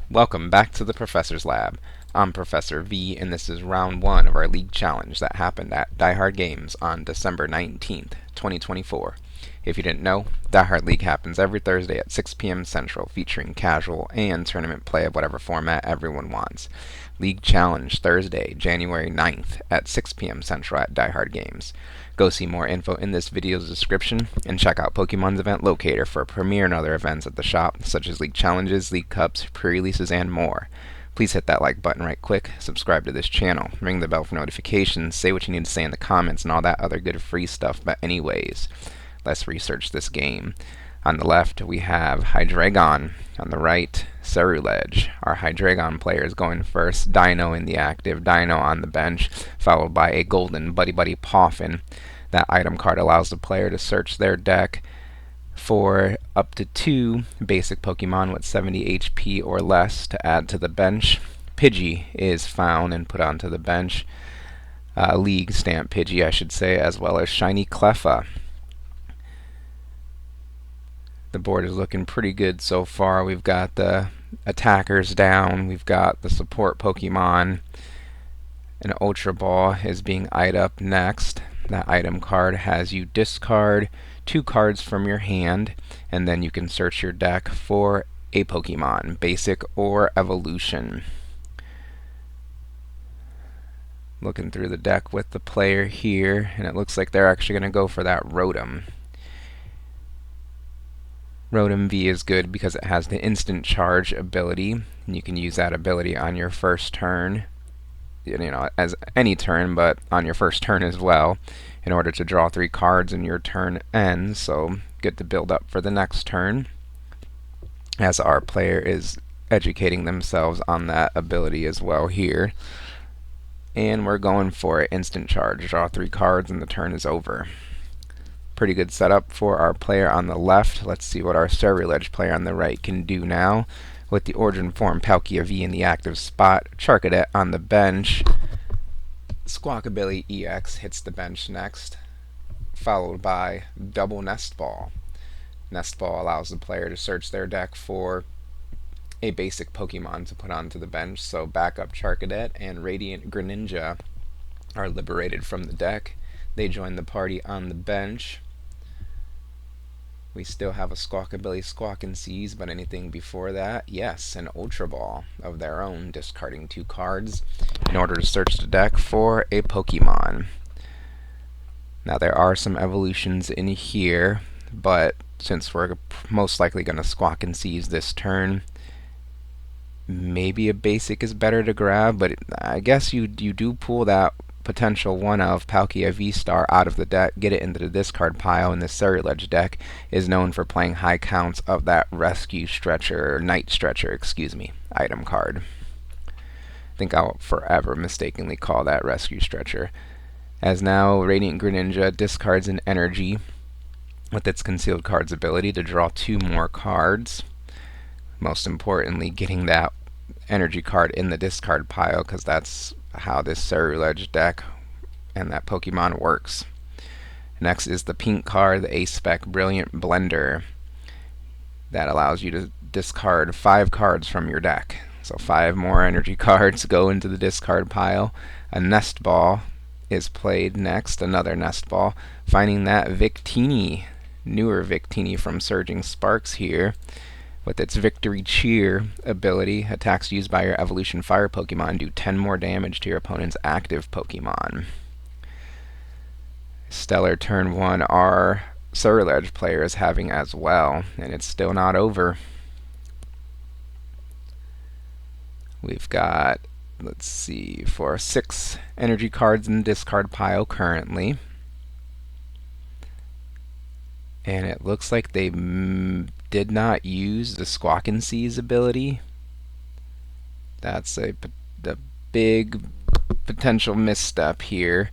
Welcome back to the Professor's Lab. I'm Professor V, and this is round 1 of our League Challenge that happened at Die Hard Games on December 19th, 2024. If you didn't know, Die Hard League happens every Thursday at 6 p.m. Central, featuring casual and tournament play of whatever format everyone wants. League Challenge Thursday, January 9th at 6 p.m. Central at Die Hard Games. Go see more info in this video's description, and check out Pokemon's event locator for premiere and other events at the shop, such as League Challenges, League Cups, pre-releases, and more. Please hit that like button right quick, subscribe to this channel, ring the bell for notifications, say what you need to say in the comments, and all that other good free stuff. But anyways, let's research this game. On the left, we have Hydreigon. On the right, Ceruledge. Our Hydreigon player is going first, Dino in the active, Dino on the bench, followed by a golden Buddy Buddy Poffin. That item card allows the player to search their deck for up to 2 basic Pokemon with 70 HP or less to add to the bench. Pidgey is found and put onto the bench. League stamp Pidgey, I should say, as well as Shiny Cleffa. The board is looking pretty good so far. We've got the attackers down. We've got the support Pokemon. An Ultra Ball is being eyed up next. That item card has you discard 2 cards from your hand, and then you can search your deck for a Pokemon, basic or evolution. Looking through the deck with the player here, and it looks like they're actually going to go for that Rotom. Rotom V is good because it has the instant charge ability, and you can use that ability on your first turn, as any turn, but on your first turn as well, in order to draw 3 cards and your turn ends. So good to build up for the next turn, as our player is educating themselves on that ability as well here. And we're going for it. Instant charge, draw 3 cards and the turn is over. Pretty good setup for our player on the left. Let's see what our Ceruledge player on the right can do now. With the Origin Form Palkia V in the active spot, Charcadet on the bench. Squawkabilly EX hits the bench next, followed by double Nest Ball. Nest Ball allows the player to search their deck for a basic Pokemon to put onto the bench, so backup Charcadet and Radiant Greninja are liberated from the deck. They join the party on the bench. We still have a Squawkabilly Squawk and Seize, but anything before that, yes, an Ultra Ball of their own, discarding 2 cards in order to search the deck for a Pokemon. Now there are some evolutions in here, but since we're most likely going to Squawk and Seize this turn, maybe a basic is better to grab, but I guess you do pull that potential one of Palkia V-Star out of the deck, get it into the discard pile, and the Ceruledge deck is known for playing high counts of that Rescue Stretcher, or Night Stretcher, excuse me, item card. I think I'll forever mistakenly call that Rescue Stretcher. As now, Radiant Greninja discards an energy with its Concealed Cards ability to draw 2 more cards. Most importantly, getting that energy card in the discard pile, because that's how this Ceruledge deck and that Pokemon works. Next is the pink card, the A-Spec Brilliant Blender. That allows you to discard 5 cards from your deck. So 5 more energy cards go into the discard pile. A Nest Ball is played next, another Nest Ball. Finding that Victini, newer Victini from Surging Sparks here. With its Victory Cheer ability, attacks used by your Evolution Fire Pokemon do 10 more damage to your opponent's active Pokemon. Stellar Turn 1 our Ceruledge player is having as well, and it's still not over. We've got, let's see, 6 energy cards in the discard pile currently. And it looks like they did not use the Squawk and Seize ability. That's a big potential misstep here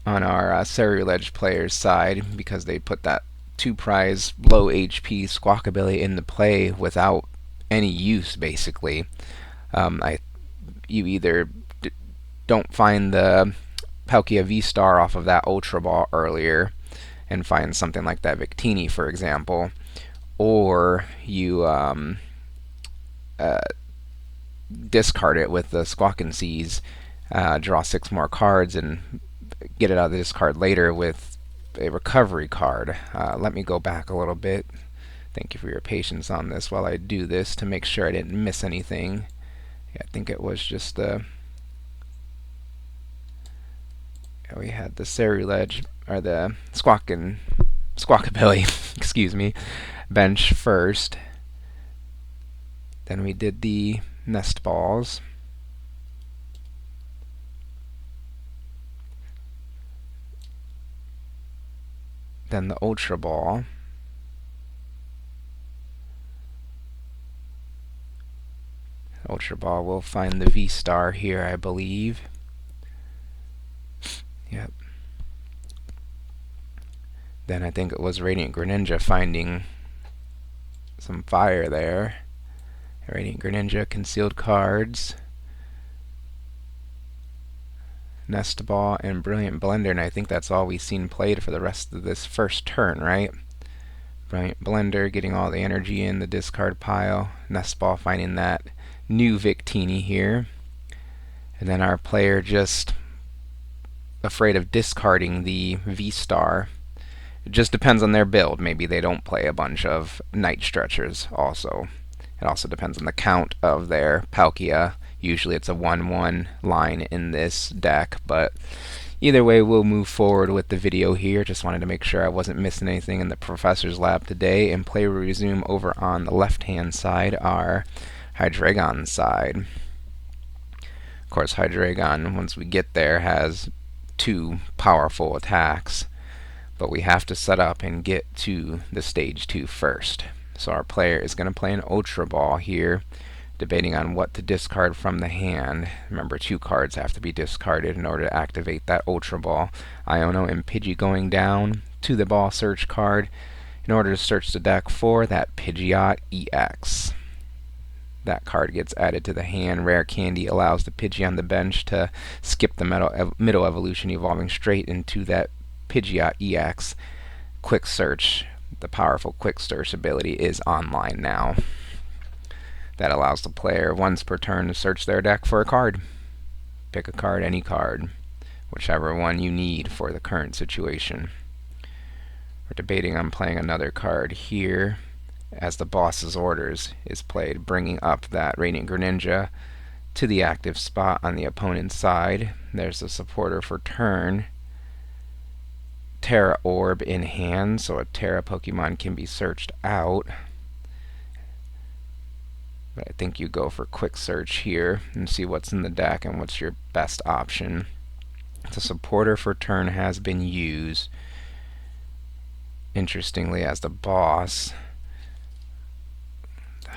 on our Ceruledge player's side, because they put that 2-prize low HP Squawkabilly into play without any use, basically. You either don't find the Palkia V-Star off of that Ultra Ball earlier, and find something like that Victini, for example, or you discard it with the Squawkin' Seas, draw 6 more cards, and get it out of the discard later with a recovery card. Let me go back a little bit. Thank you for your patience on this while I do this to make sure I didn't miss anything. Yeah, I think it was just the... Yeah, we had the Ceruledge, or the Squawkabilly, excuse me, bench first. Then we did the Nest Balls. Then the Ultra Ball. Ultra Ball will find the V-Star here, I believe. Yep. Then I think it was Radiant Greninja finding some fire there. Radiant Greninja, concealed cards, Nest Ball, and Brilliant Blender, and I think that's all we've seen played for the rest of this first turn, right? Brilliant Blender getting all the energy in the discard pile, Nest Ball finding that new Victini here, and then our player just afraid of discarding the V-Star. It just depends on their build. Maybe they don't play a bunch of Night Stretchers also. It also depends on the count of their Palkia. Usually it's a 1-1 line in this deck, but either way, we'll move forward with the video here. Just wanted to make sure I wasn't missing anything in the Professor's Lab today, and play will resume over on the left-hand side, our Hydreigon side. Of course, Hydreigon, once we get there, has 2 powerful attacks, but we have to set up and get to the stage 2 first. So our player is going to play an Ultra Ball here, debating on what to discard from the hand. Remember, 2 cards have to be discarded in order to activate that Ultra Ball. Iono and Pidgey going down to the Ball Search card in order to search the deck for that Pidgeot EX. That card gets added to the hand. Rare Candy allows the Pidgey on the bench to skip the middle evolution, evolving straight into that Pidgeot EX. Quick Search, the powerful Quick Search ability, is online now. That allows the player once per turn to search their deck for a card. Pick a card, any card, whichever one you need for the current situation. We're debating on playing another card here as the Boss's Orders is played, bringing up that Radiant Greninja to the active spot on the opponent's side. There's the supporter for turn. Terra Orb in hand, so a Terra Pokemon can be searched out. But I think you go for Quick Search here and see what's in the deck and what's your best option. The supporter for turn has been used. Interestingly, as the boss,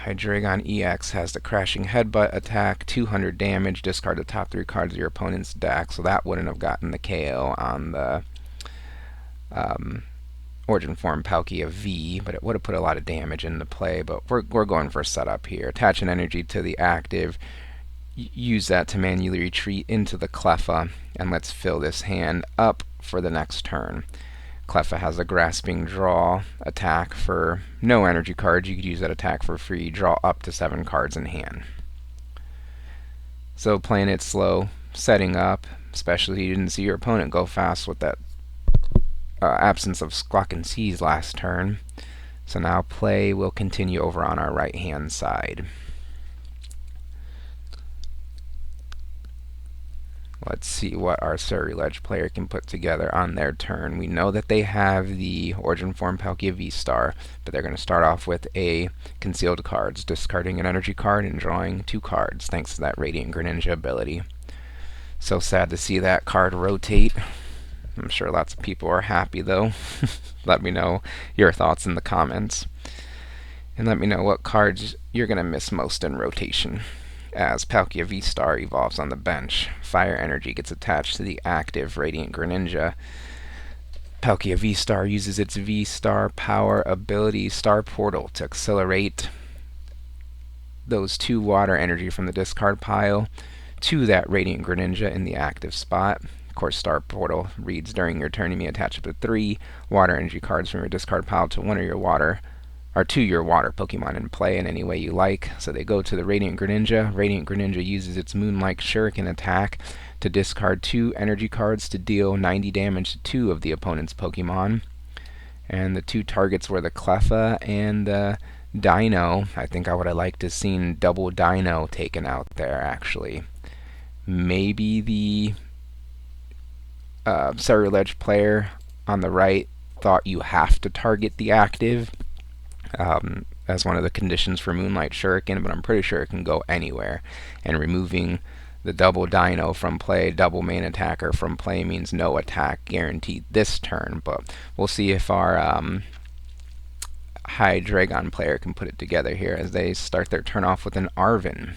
Hydreigon EX has the Crashing Headbutt attack, 200 damage, discard the top 3 cards of your opponent's deck, so that wouldn't have gotten the KO on the Origin Form Palkia V, but it would have put a lot of damage into play. But we're going for a setup here. Attach an energy to the active, use that to manually retreat into the Cleffa, and let's fill this hand up for the next turn. Cleffa has a Grasping Draw attack for no energy cards. You could use that attack for free. Draw up to 7 cards in hand. So playing it slow, setting up, especially you didn't see your opponent go fast with that absence of Squawkin' Seas last turn. So now play will continue over on our right hand side. Let's see what our Ceruledge player can put together on their turn. We know that they have the Origin Form Palkia V-Star, but they're going to start off with a concealed cards, discarding an energy card and drawing 2 cards, thanks to that Radiant Greninja ability. So sad to see that card rotate. I'm sure lots of people are happy though. Let me know your thoughts in the comments. And let me know what cards you're going to miss most in rotation. As Palkia V-Star evolves on the bench, Fire Energy gets attached to the active Radiant Greninja. Palkia V-Star uses its V-Star power ability Star Portal to accelerate those 2 water energy from the discard pile to that Radiant Greninja in the active spot. course, Star Portal reads during your turn you may attach up to 3 water energy cards from your discard pile to one of your water or to your water Pokemon in play in any way you like. So they go to the Radiant Greninja. Radiant Greninja uses its Moonlight Shuriken attack to discard 2 energy cards to deal 90 damage to 2 of the opponent's Pokemon. And the 2 targets were the Cleffa and the Dino. I think I would have liked to have seen double Dino taken out there, actually. Maybe the Ceruledge player on the right thought you have to target the active as one of the conditions for Moonlight Shuriken, but I'm pretty sure it can go anywhere. And removing the double Dino from play, double main attacker from play, means no attack guaranteed this turn, but we'll see if our Hydreigon player can put it together here as they start their turn off with an Arven.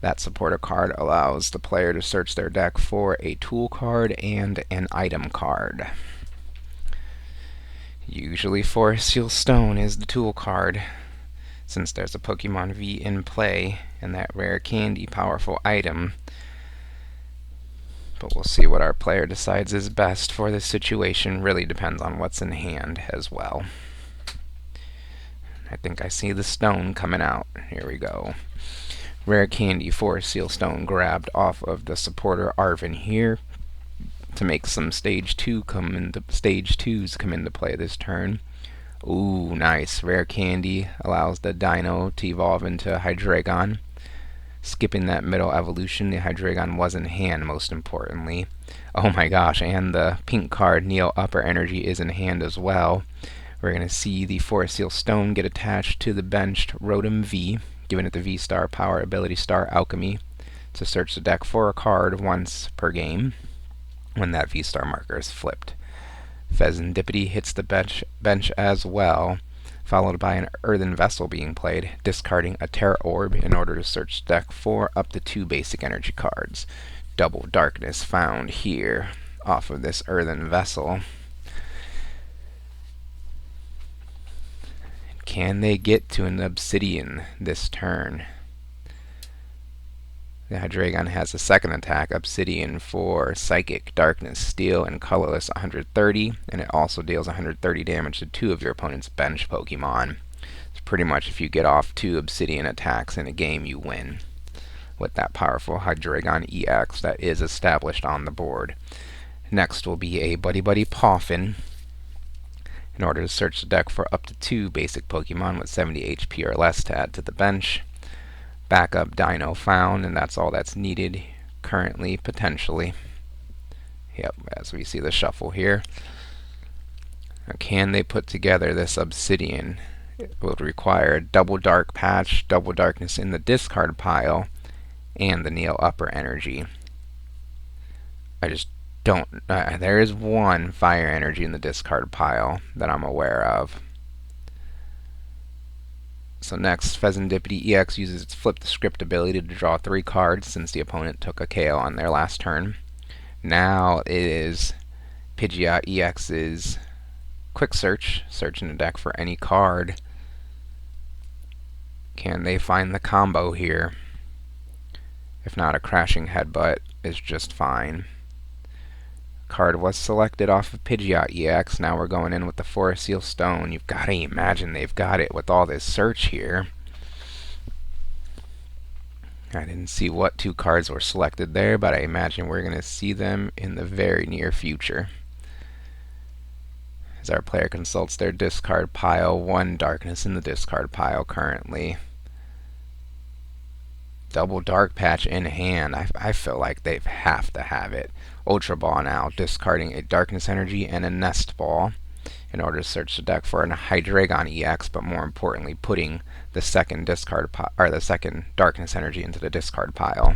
That supporter card allows the player to search their deck for a tool card and an item card. Usually Forest Seal Stone is the tool card, since there's a Pokemon V in play and that rare candy powerful item. But we'll see what our player decides is best for this situation. Really depends on what's in hand as well. I think I see the stone coming out. Here we go. Rare candy Forest Seal Stone grabbed off of the supporter Arven here to make some stage 2s come into play this turn. Ooh, nice. Rare candy allows the Dino to evolve into Hydreigon. Skipping that middle evolution, the Hydreigon was in hand, most importantly. Oh my gosh, and the pink card, Neo Upper Energy, is in hand as well. We're going to see the Forest Seal Stone get attached to the benched Rotom V, giving it the V-Star Power Ability Star Alchemy to search the deck for a card once per game when that V-Star marker is flipped. Fezandipity hits the bench as well, followed by an Earthen Vessel being played, discarding a Terra Orb in order to search the deck for up to 2 basic energy cards. Double Darkness found here off of this Earthen Vessel. Can they get to an Obsidian this turn? The Hydreigon has a second attack, Obsidian, for Psychic, Darkness, Steel, and Colorless 130, and it also deals 130 damage to 2 of your opponent's bench Pokemon. It's pretty much if you get off 2 Obsidian attacks in a game, you win with that powerful Hydreigon EX that is established on the board. Next will be a Buddy Buddy Poffin in order to search the deck for up to 2 basic Pokemon with 70 HP or less to add to the bench. Backup Dino found, and that's all that's needed currently, potentially. Yep, as we see the shuffle here. Now, can they put together this Obsidian? It would require a double Dark Patch, double Darkness in the discard pile, and the Neo Upper Energy. I just don't... there is one Fire Energy in the discard pile that I'm aware of. So next, Fezandipity EX uses its Flip the Script ability to draw 3 cards since the opponent took a KO on their last turn. Now it is Pidgeot EX's Quick Search, searching the deck for any card. Can they find the combo here? If not, a Crashing Headbutt is just fine. Card was selected off of Pidgeot EX. Now we're going in with the Forest Seal Stone. You've got to imagine they've got it with all this search here. I didn't see what 2 cards were selected there, but I imagine we're going to see them in the very near future. As our player consults their discard pile, 1 Darkness in the discard pile currently. Double Dark Patch in hand. I feel like they have to have it. Ultra Ball now, discarding a Darkness Energy and a Nest Ball in order to search the deck for an Hydreigon EX, but more importantly, putting the second Darkness Energy into the discard pile.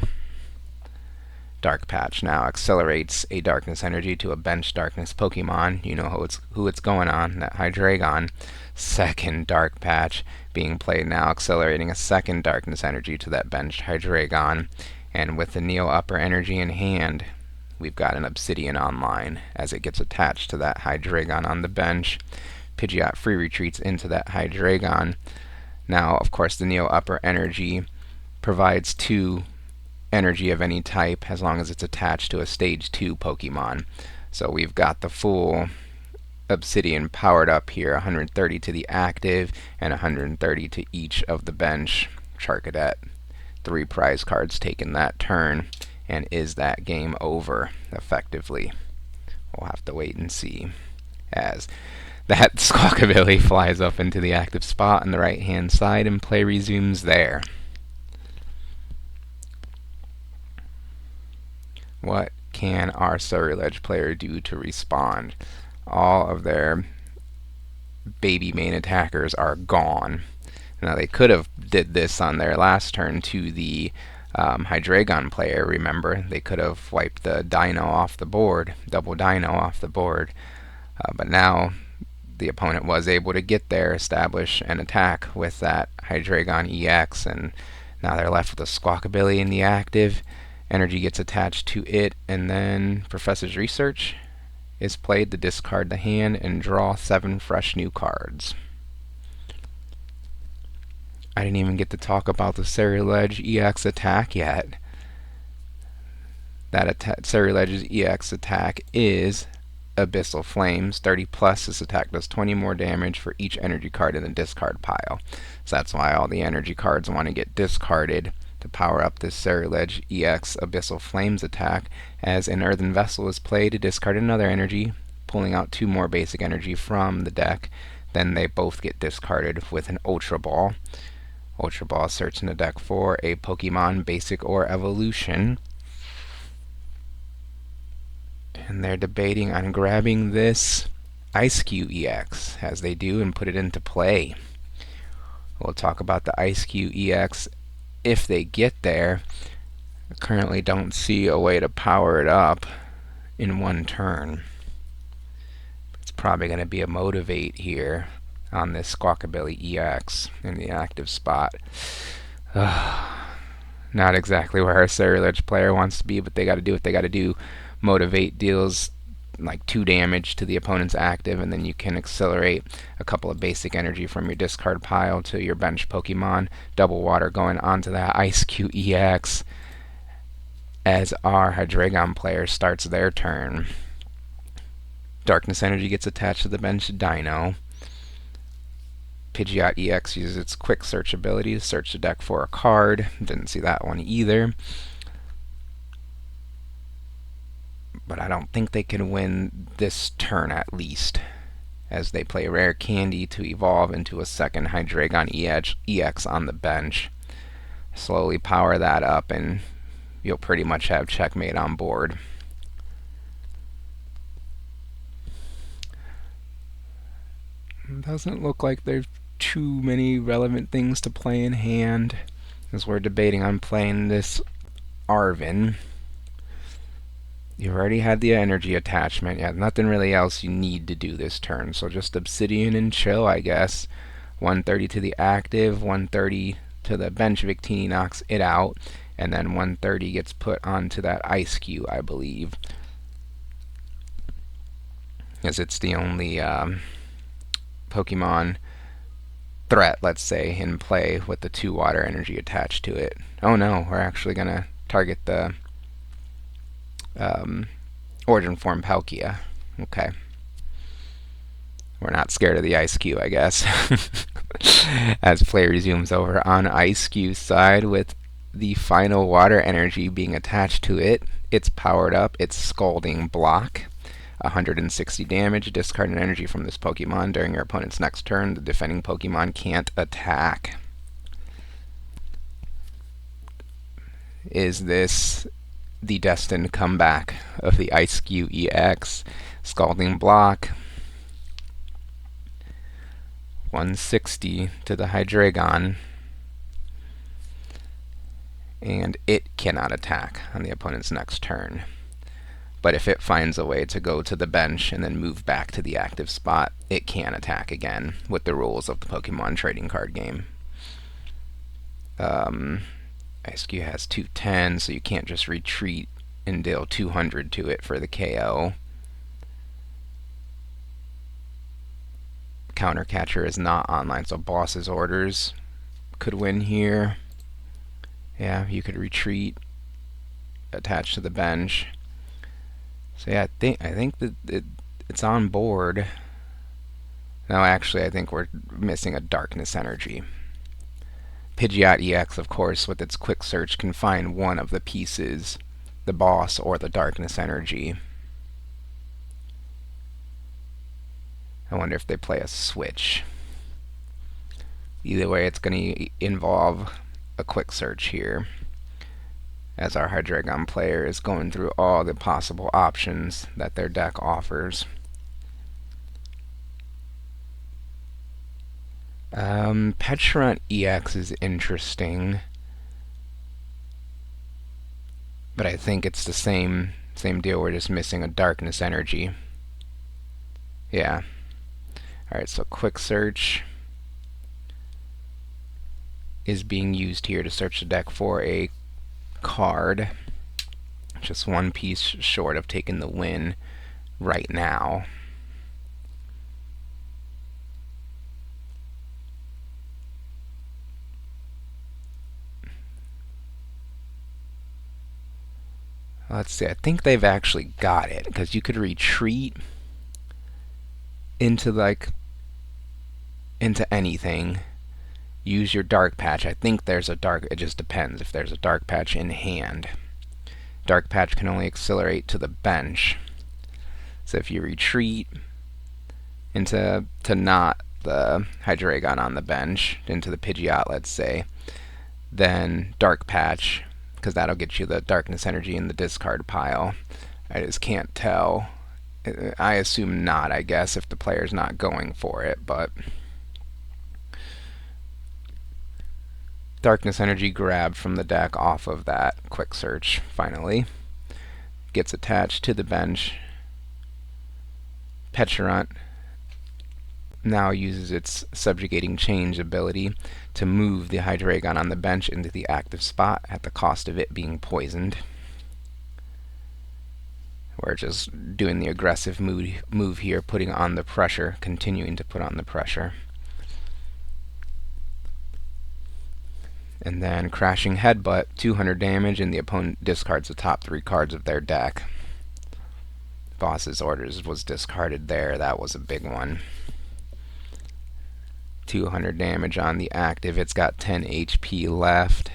Dark Patch now accelerates a Darkness Energy to a bench Darkness Pokemon. You know who it's going on, that Hydreigon. Second Dark Patch being played now, accelerating a second Darkness Energy to that benched Hydreigon. And with the Neo Upper Energy in hand, we've got an Obsidian online as it gets attached to that Hydreigon on the bench. Pidgeot free retreats into that Hydreigon. Now, of course, the Neo Upper Energy provides 2 energy of any type as long as it's attached to a stage 2 Pokemon. So we've got the full Obsidian powered up here, 130 to the active and 130 to each of the bench Charcadet. 3 prize cards taken that turn, and is that game over effectively? We'll have to wait and see, as that Squawkabilly flies up into the active spot on the right hand side and play resumes there. What can our Ceruledge player do to respond? All of their baby main attackers are gone. Now they could have did this on their last turn to the Hydreigon player, remember? They could have wiped the Dino off the board, double Dino off the board. But now the opponent was able to get there, establish an attack with that Hydreigon EX, and now they're left with a Squawkabilly in the active. Energy gets attached to it, and then Professor's Research is played to discard the hand and draw 7 fresh new cards. I didn't even get to talk about the Ceruledge EX attack yet. That Ceruledge's EX attack is Abyssal Flames. 30 plus, this attack does 20 more damage for each energy card in the discard pile. So that's why all the energy cards want to get discarded to power up this Ceruledge EX Abyssal Flames attack, as an Earthen Vessel is played to discard another energy, pulling out 2 more basic energy from the deck. Then they both get discarded with an Ultra Ball. Ultra Ball search in the deck for a Pokemon, basic or evolution. And they're debating on grabbing this Ice-Q EX, as they do, and put it into play. We'll talk about the Ice-Q EX if they get there. I currently don't see a way to power it up in one turn. It's probably going to be a Motivate here on this Squawkabilly EX in the active spot. Not exactly where our Ceruledge player wants to be, but they got to do what they got to do. Motivate deals like 2 damage to the opponent's active, and then you can accelerate a couple of basic energy from your discard pile to your bench Pokemon. Double Water going onto that Ice-Q EX as our Hydreigon player starts their turn. Darkness energy gets attached to the bench Dino. Pidgeot EX uses its quick search ability to search the deck for a card. Didn't see that one either. But I don't think they can win this turn at least, as they play Rare Candy to evolve into a second Hydreigon EX on the bench. Slowly power that up and you'll pretty much have checkmate on board. Doesn't look like there's too many relevant things to play in hand, as we're debating on playing this Arven. You've already had the energy attachment. Yeah, nothing really else you need to do this turn, so just Obsidian and chill, I guess. 130 to the active, 130 to the bench. Victini knocks it out, and then 130 gets put onto that Ice-Q, I believe, as it's the only Pokemon threat, let's say, in play with the 2 water energy attached to it. Oh no, we're actually going to target the Origin Form Palkia. Okay. We're not scared of the Ice-Q, I guess. As play resumes over on Ice-Q's side with the final water energy being attached to it. It's powered up. It's Scalding Block. 160 damage. Discard an energy from this Pokemon during your opponent's next turn. The defending Pokemon can't attack. Is this the destined comeback of the Ice-Q EX? Scalding Block. 160 to the Hydreigon. And it cannot attack on the opponent's next turn. But if it finds a way to go to the bench and then move back to the active spot, it can attack again with the rules of the Pokemon trading card game. Ice-Q has 210, so you can't just retreat and deal 200 to it for the KO. Counter Catcher is not online, so Boss's Orders could win here. Yeah, you could retreat attached to the bench. So yeah, I think that it's on board. No, actually, I think we're missing a darkness energy. Pidgeot EX, of course, with its quick search, can find one of the pieces, the boss or the darkness energy. I wonder if they play a switch. Either way, it's going to involve a quick search here, as our Hydreigon player is going through all the possible options that their deck offers. Petulant EX is interesting, but I think it's the same deal. We're just missing a darkness energy. Yeah. Alright, so quick search is being used here to search the deck for a card. Just one piece short of taking the win right now. Let's see, I think they've actually got it, because you could retreat into anything, use your dark patch. I think there's a dark, it just depends if there's a dark patch in hand. Dark patch can only accelerate to the bench. So if you retreat into not the Hydreigon on the bench, into the Pidgeot, let's say, then dark patch, because that'll get you the darkness energy in the discard pile. I just can't tell. I assume not, I guess, if the player's not going for it, but darkness energy grabbed from the deck off of that quick search finally gets attached to the bench. Petulant now uses its subjugating change ability to move the Hydreigon on the bench into the active spot at the cost of it being poisoned. We're just doing the aggressive move here, putting on the pressure, continuing to put on the pressure. And then crashing headbutt, 200 damage, and the opponent discards the top 3 cards of their deck. Boss's Orders was discarded there. That was a big one. 200 damage on the active. It's got 10 HP left.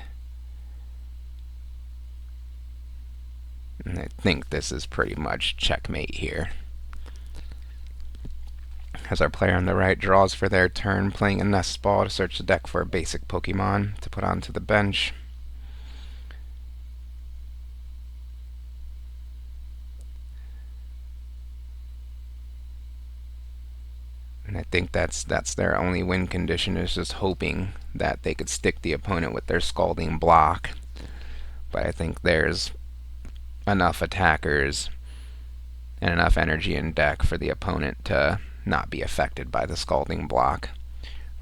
And I think this is pretty much checkmate here. As our player on the right draws for their turn, playing a Nest Ball to search the deck for a basic Pokemon to put onto the bench. And I think that's their only win condition, is just hoping that they could stick the opponent with their Scalding Block. But I think there's enough attackers and enough energy in deck for the opponent to not be affected by the Scalding Block.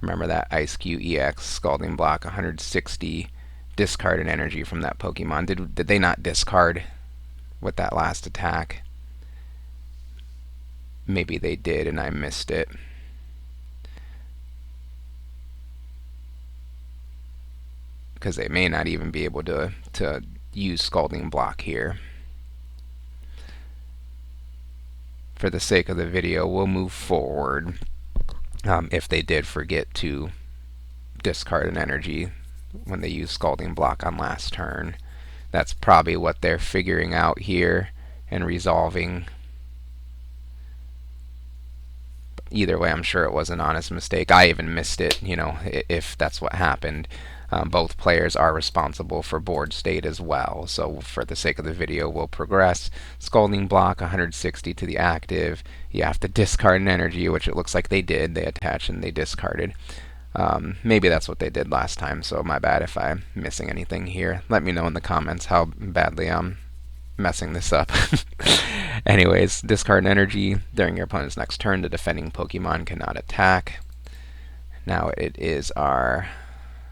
Remember that Ice-Q EX Scalding Block, 160 discarded energy from that Pokemon. Did they not discard with that last attack? Maybe they did and I missed it. Because they may not even be able to use Scalding Block here. For the sake of the video, we'll move forward. If they did forget to discard an energy when they use Scalding Block on last turn. That's probably what they're figuring out here and resolving. Either way, I'm sure it was an honest mistake. I even missed it, if that's what happened. Both players are responsible for board state as well. So for the sake of the video, we'll progress. Scalding Block, 160 to the active. You have to discard an energy, which it looks like they did. They attached and they discarded. Maybe that's what they did last time, so my bad if I'm missing anything here. Let me know in the comments how badly I'm messing this up. Anyways, discard an energy. During your opponent's next turn, the defending Pokemon cannot attack. Now it is our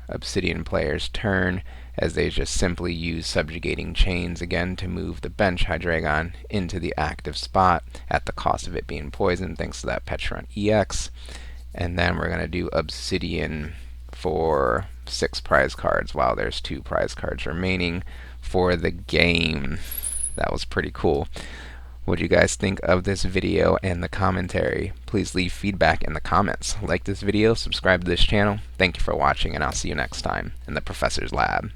Obsidian player's turn, as they just simply use Subjugating Chains again to move the bench Hydreigon into the active spot at the cost of it being poisoned, thanks to that Petulant EX. And then we're going to do Obsidian for 6 prize cards, while there's 2 prize cards remaining for the game. That was pretty cool. What do you guys think of this video and the commentary? Please leave feedback in the comments. Like this video, subscribe to this channel. Thank you for watching, and I'll see you next time in the Professor's Lab.